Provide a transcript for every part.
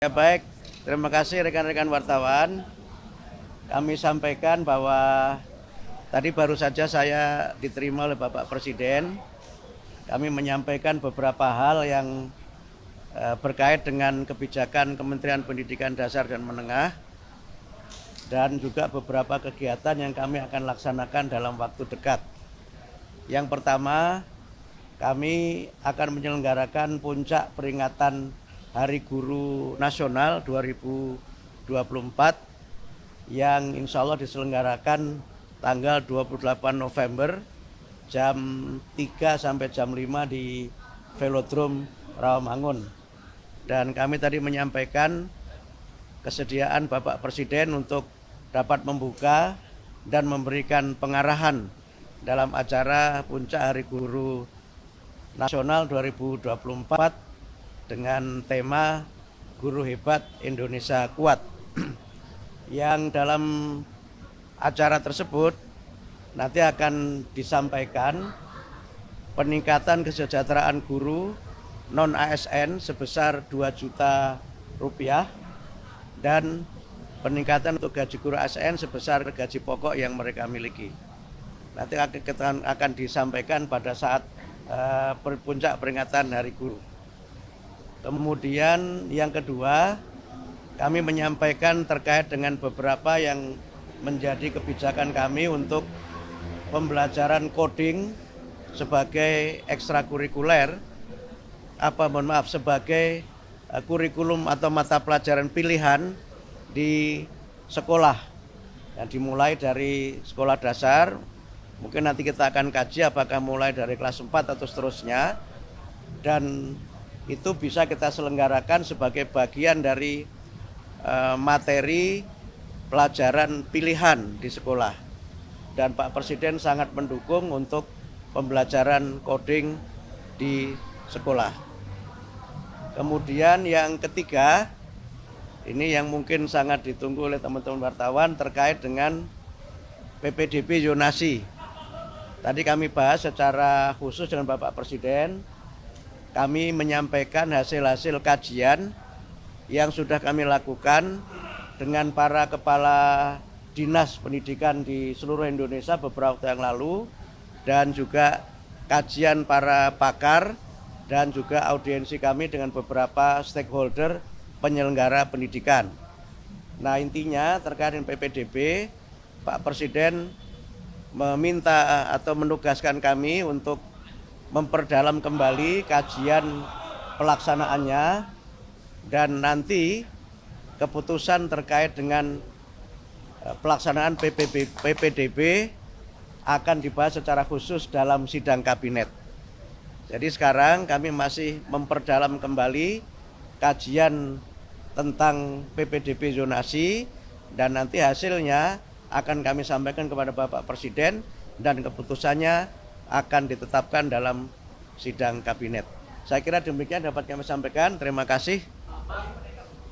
Ya baik, terima kasih rekan-rekan wartawan. Kami sampaikan bahwa tadi baru saja saya diterima oleh Bapak Presiden. Kami menyampaikan beberapa hal yang berkait dengan kebijakan Kementerian Pendidikan Dasar dan Menengah dan juga beberapa kegiatan yang kami akan laksanakan dalam waktu dekat. Yang pertama, kami akan menyelenggarakan puncak peringatan Hari Guru Nasional 2024 yang insya Allah diselenggarakan tanggal 28 November jam 3 sampai jam 5 di Velodrome Rawamangun. Dan kami tadi menyampaikan kesediaan Bapak Presiden untuk dapat membuka dan memberikan pengarahan dalam acara puncak Hari Guru Nasional 2024 dengan tema Guru Hebat Indonesia Kuat. Yang dalam acara tersebut nanti akan disampaikan peningkatan kesejahteraan guru non-ASN sebesar 2 juta rupiah dan peningkatan untuk gaji guru ASN sebesar gaji pokok yang mereka miliki. Nanti akan disampaikan pada saat puncak peringatan Hari Guru. Kemudian yang kedua, kami menyampaikan terkait dengan beberapa yang menjadi kebijakan kami untuk pembelajaran coding sebagai ekstrakurikuler, sebagai kurikulum atau mata pelajaran pilihan di sekolah. Yang dimulai dari sekolah dasar, mungkin nanti kita akan kaji apakah mulai dari kelas 4 atau seterusnya, dan itu bisa kita selenggarakan sebagai bagian dari materi pelajaran pilihan di sekolah. Dan Pak Presiden sangat mendukung untuk pembelajaran coding di sekolah. Kemudian yang ketiga, ini yang mungkin sangat ditunggu oleh teman-teman wartawan terkait dengan PPDB zonasi. Tadi kami bahas secara khusus dengan Bapak Presiden. Kami menyampaikan hasil-hasil kajian yang sudah kami lakukan dengan para kepala dinas pendidikan di seluruh Indonesia beberapa waktu yang lalu, dan juga kajian para pakar dan juga audiensi kami dengan beberapa stakeholder penyelenggara pendidikan. Nah, intinya terkait dengan PPDB, Pak Presiden meminta atau menugaskan kami untuk memperdalam kembali kajian pelaksanaannya, dan nanti keputusan terkait dengan pelaksanaan PPDB akan dibahas secara khusus dalam sidang kabinet. Jadi sekarang kami masih memperdalam kembali kajian tentang PPDB zonasi, dan nanti hasilnya akan kami sampaikan kepada Bapak Presiden dan keputusannya akan ditetapkan dalam sidang kabinet. Saya kira demikian dapat kami sampaikan. Terima kasih.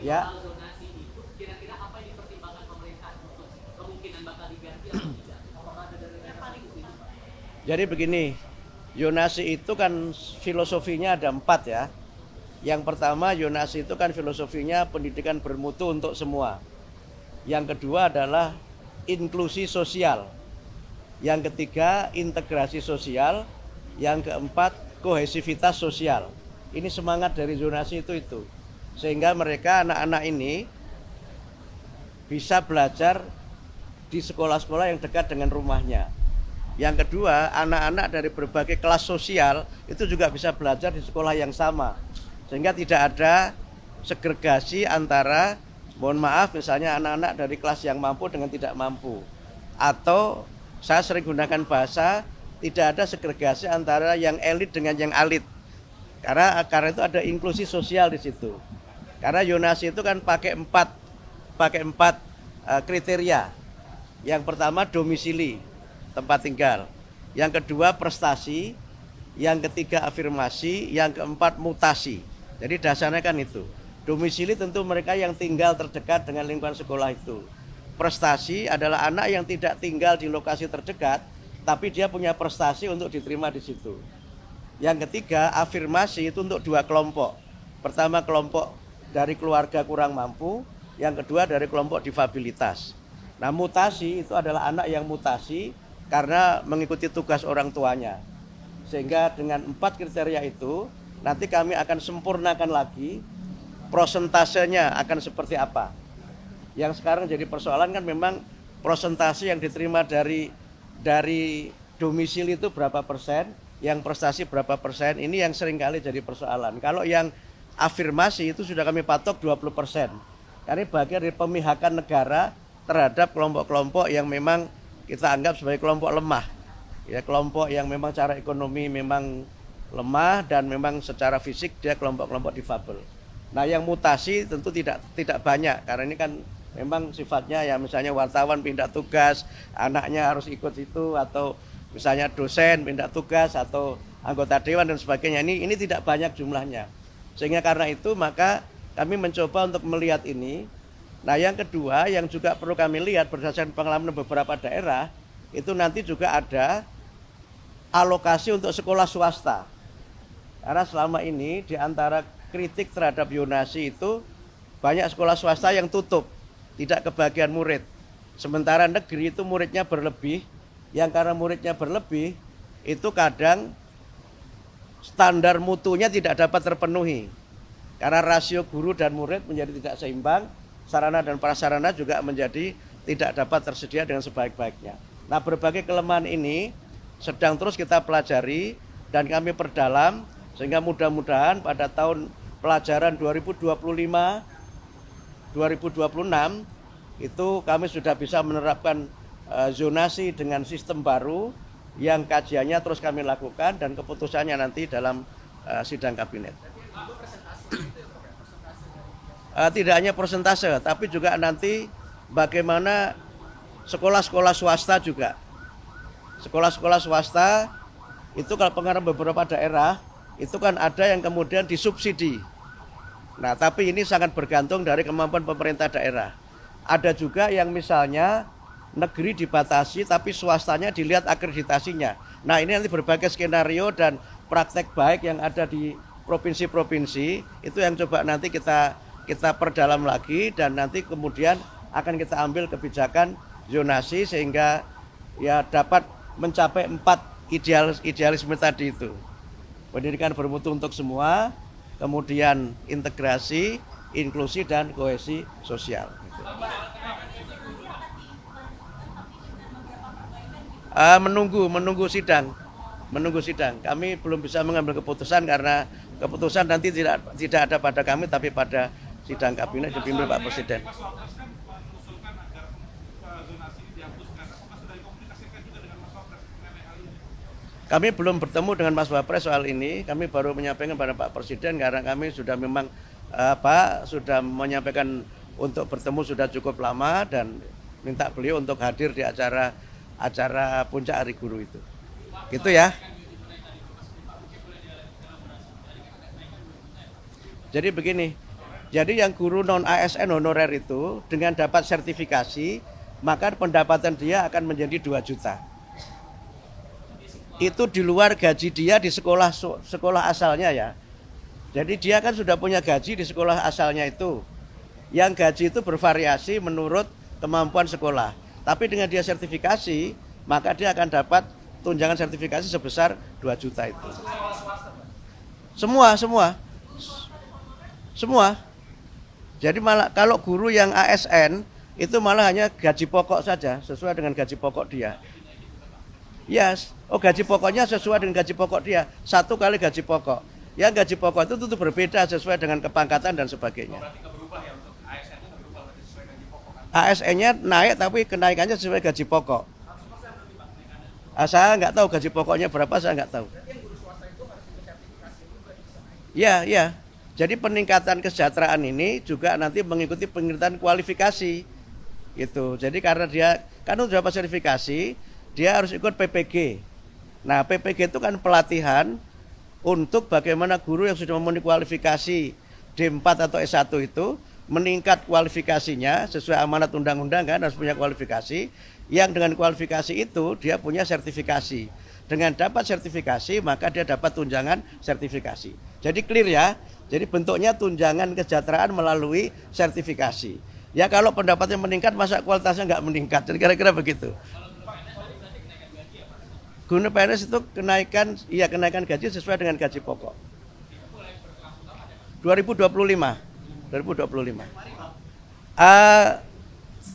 Ya. Kira-kira apa yang dipertimbangkan pemerintah untuk kemungkinan bakal diganti atau tidak? Jadi begini, zonasi itu kan filosofinya ada 4 ya. Yang pertama, zonasi itu kan filosofinya pendidikan bermutu untuk semua. Yang kedua adalah inklusi sosial. Yang ketiga, integrasi sosial. Yang keempat, kohesivitas sosial. Ini semangat dari zonasi itu. Sehingga mereka, anak-anak ini bisa belajar di sekolah-sekolah yang dekat dengan rumahnya. Yang kedua, anak-anak dari berbagai kelas sosial itu juga bisa belajar di sekolah yang sama. Sehingga tidak ada segregasi antara, mohon maaf, misalnya anak-anak dari kelas yang mampu dengan tidak mampu. Atau saya sering gunakan bahasa, tidak ada segregasi antara yang elit dengan yang alit. Karena itu ada inklusi sosial di situ. Karena zonasi itu kan pakai empat kriteria. Yang pertama domisili, tempat tinggal. Yang kedua prestasi, yang ketiga afirmasi, yang keempat mutasi. Jadi dasarnya kan itu. Domisili tentu mereka yang tinggal terdekat dengan lingkungan sekolah itu. Prestasi adalah anak yang tidak tinggal di lokasi terdekat, tapi dia punya prestasi untuk diterima di situ. Yang ketiga, afirmasi itu untuk 2 kelompok. Pertama kelompok dari keluarga kurang mampu, yang kedua dari kelompok difabilitas. Nah, mutasi itu adalah anak yang mutasi karena mengikuti tugas orang tuanya. Sehingga dengan 4 kriteria itu nanti kami akan sempurnakan lagi prosentasenya akan seperti apa. Yang sekarang jadi persoalan kan memang prosentase yang diterima dari domisili itu berapa persen, yang prestasi berapa persen, ini yang seringkali jadi persoalan. Kalau yang afirmasi itu sudah kami patok 20%. Karena bagian dari pemihakan negara terhadap kelompok-kelompok yang memang kita anggap sebagai kelompok lemah. Ya, kelompok yang memang secara ekonomi memang lemah dan memang secara fisik dia kelompok-kelompok difabel. Nah, yang mutasi tentu tidak banyak karena ini kan memang sifatnya ya misalnya wartawan pindah tugas, anaknya harus ikut itu, atau misalnya dosen pindah tugas atau anggota dewan dan sebagainya. Ini tidak banyak jumlahnya. Sehingga karena itu maka kami mencoba untuk melihat ini. Nah, yang kedua yang juga perlu kami lihat berdasarkan pengalaman beberapa daerah, itu nanti juga ada alokasi untuk sekolah swasta. Karena selama ini di antara kritik terhadap zonasi itu banyak sekolah swasta yang tutup, tidak kebagian murid. Sementara negeri itu muridnya berlebih, yang karena muridnya berlebih itu kadang standar mutunya tidak dapat terpenuhi. Karena rasio guru dan murid menjadi tidak seimbang, sarana dan prasarana juga menjadi tidak dapat tersedia dengan sebaik-baiknya. Nah, berbagai kelemahan ini sedang terus kita pelajari dan kami perdalam sehingga mudah-mudahan pada tahun pelajaran 2025-2026 itu kami sudah bisa menerapkan zonasi dengan sistem baru yang kajiannya terus kami lakukan dan keputusannya nanti dalam sidang kabinet. Tidak hanya persentase, tapi juga nanti bagaimana sekolah-sekolah swasta juga. Sekolah-sekolah swasta itu kalau pengaruh beberapa daerah itu kan ada yang kemudian disubsidi. Nah, tapi ini sangat bergantung dari kemampuan pemerintah daerah. Ada juga yang misalnya negeri dibatasi tapi swastanya dilihat akreditasinya. Nah, ini nanti berbagai skenario dan praktek baik yang ada di provinsi-provinsi itu yang coba nanti kita perdalam lagi dan nanti kemudian akan kita ambil kebijakan zonasi sehingga ya dapat mencapai 4 idealisme tadi itu. Pendidikan bermutu untuk semua, kemudian integrasi, inklusi dan kohesi sosial. Menunggu sidang. Kami belum bisa mengambil keputusan karena keputusan nanti tidak ada pada kami tapi pada sidang kabinet dipimpin Pak Presiden. Kami belum bertemu dengan Mas Wapres soal ini. Kami baru menyampaikan pada Pak Presiden karena kami sudah memang sudah menyampaikan untuk bertemu sudah cukup lama dan minta beliau untuk hadir di acara puncak Hari Guru itu. Gitu ya. Jadi begini. Jadi yang guru non ASN honorer itu dengan dapat sertifikasi, maka pendapatan dia akan menjadi 2 juta. Itu di luar gaji dia di sekolah asalnya ya. Jadi dia kan sudah punya gaji di sekolah asalnya itu. Yang gaji itu bervariasi menurut kemampuan sekolah. Tapi dengan dia sertifikasi, maka dia akan dapat tunjangan sertifikasi sebesar 2 juta itu. Semua. Jadi malah kalau guru yang ASN itu malah hanya gaji pokok saja sesuai dengan gaji pokok dia. Yes, gaji pokoknya sesuai dengan gaji pokok dia. 1 kali gaji pokok. Yang gaji pokok itu tentu berbeda sesuai dengan kepangkatan dan sebagainya. ASN-nya naik tapi kenaikannya sesuai gaji pokok. Saya nggak tahu gaji pokoknya berapa, saya nggak tahu. Ya. Jadi peningkatan kesejahteraan ini juga nanti mengikuti peningkatan kualifikasi. Gitu. Jadi karena dia kan sudah dapat sertifikasi, dia harus ikut PPG. Nah, PPG itu kan pelatihan untuk bagaimana guru yang sudah memenuhi kualifikasi D4 atau S1 itu meningkat kualifikasinya sesuai amanat undang-undang kan harus punya kualifikasi. Yang dengan kualifikasi itu dia punya sertifikasi. Dengan dapat sertifikasi maka dia dapat tunjangan sertifikasi. Jadi clear ya. Jadi bentuknya tunjangan kesejahteraan melalui sertifikasi. Ya kalau pendapatnya meningkat, masa kualitasnya nggak meningkat? Jadi kira-kira begitu. Guna PNS itu kenaikan gaji sesuai dengan gaji pokok. 2025.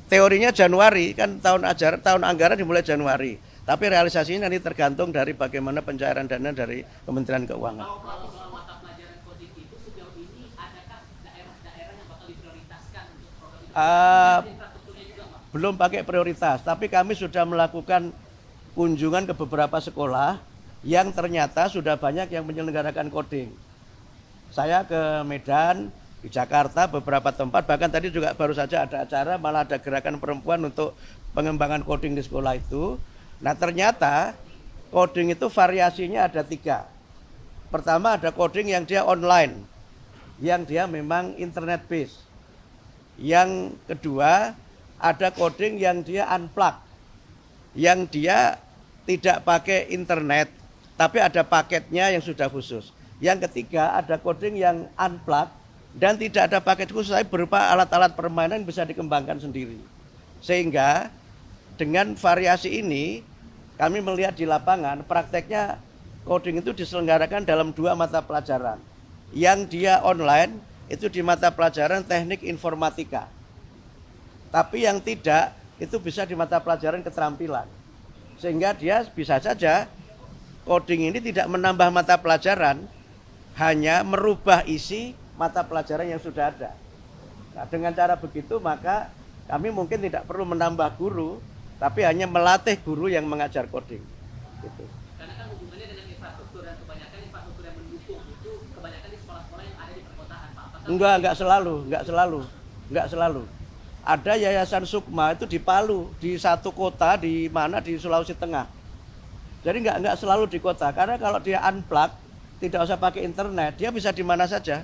Teorinya Januari, kan tahun anggaran dimulai Januari. Tapi realisasinya nanti tergantung dari bagaimana pencairan dana dari Kementerian Keuangan. Soal mata pelajaran coding itu sejauh ini adakah daerah-daerah yang bakal diprioritaskan untuk program itu? Infrastrukturnya juga, Pak? Belum pakai prioritas, tapi kami sudah melakukan kunjungan ke beberapa sekolah yang ternyata sudah banyak yang menyelenggarakan coding. Saya ke Medan, di Jakarta, beberapa tempat, bahkan tadi juga baru saja ada acara, malah ada gerakan perempuan untuk pengembangan coding di sekolah itu. Nah ternyata coding itu variasinya ada 3. Pertama ada coding yang dia online, yang dia memang internet based. Yang kedua ada coding yang dia unplug, yang dia tidak pakai internet, tapi ada paketnya yang sudah khusus. Yang ketiga ada coding yang unplug dan tidak ada paket khusus, tapi berupa alat-alat permainan bisa dikembangkan sendiri. Sehingga dengan variasi ini kami melihat di lapangan prakteknya coding itu diselenggarakan dalam 2 mata pelajaran. Yang dia online itu di mata pelajaran teknik informatika. Tapi yang tidak itu bisa di mata pelajaran keterampilan. Sehingga dia bisa saja coding ini tidak menambah mata pelajaran, hanya merubah isi mata pelajaran yang sudah ada. Nah, dengan cara begitu maka kami mungkin tidak perlu menambah guru, tapi hanya melatih guru yang mengajar coding. Gitu. Karena kan hubungannya dengan infrastruktur dan kebanyakan infrastruktur yang mendukung itu kebanyakan di sekolah-sekolah yang ada di perkotaan, Pak. Enggak selalu. Ada Yayasan Sukma itu di Palu, di satu kota di mana di Sulawesi Tengah. Jadi enggak selalu di kota, karena kalau dia unplug, tidak usah pakai internet, dia bisa di mana saja.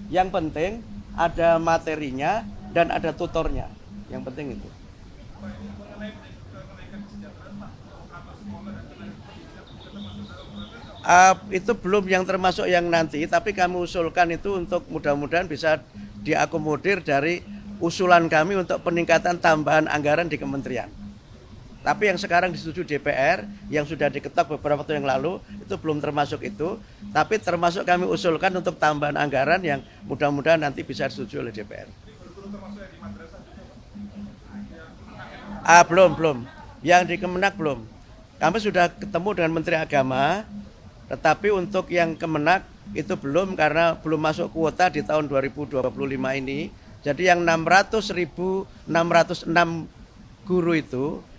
Yang penting ada materinya dan ada tutornya. Yang penting itu. Itu belum yang termasuk yang nanti, tapi kami usulkan itu untuk mudah-mudahan bisa diakomodir dari usulan kami untuk peningkatan tambahan anggaran di kementerian. Tapi yang sekarang disetujui DPR, yang sudah diketok beberapa waktu yang lalu, itu belum termasuk itu. Tapi termasuk kami usulkan untuk tambahan anggaran yang mudah-mudahan nanti bisa disetujui oleh DPR. Belum. Yang di Kemenak belum. Kami sudah ketemu dengan Menteri Agama, tetapi untuk yang Kemenak itu belum karena belum masuk kuota di tahun 2025 ini. Jadi yang 606 guru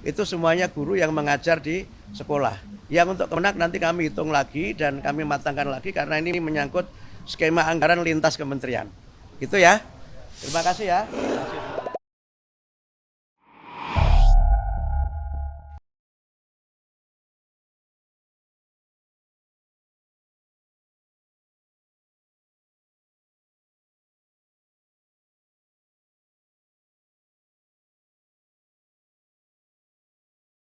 itu semuanya guru yang mengajar di sekolah. Yang untuk Kemenak nanti kami hitung lagi dan kami matangkan lagi karena ini menyangkut skema anggaran lintas kementerian. Gitu ya. Terima kasih ya.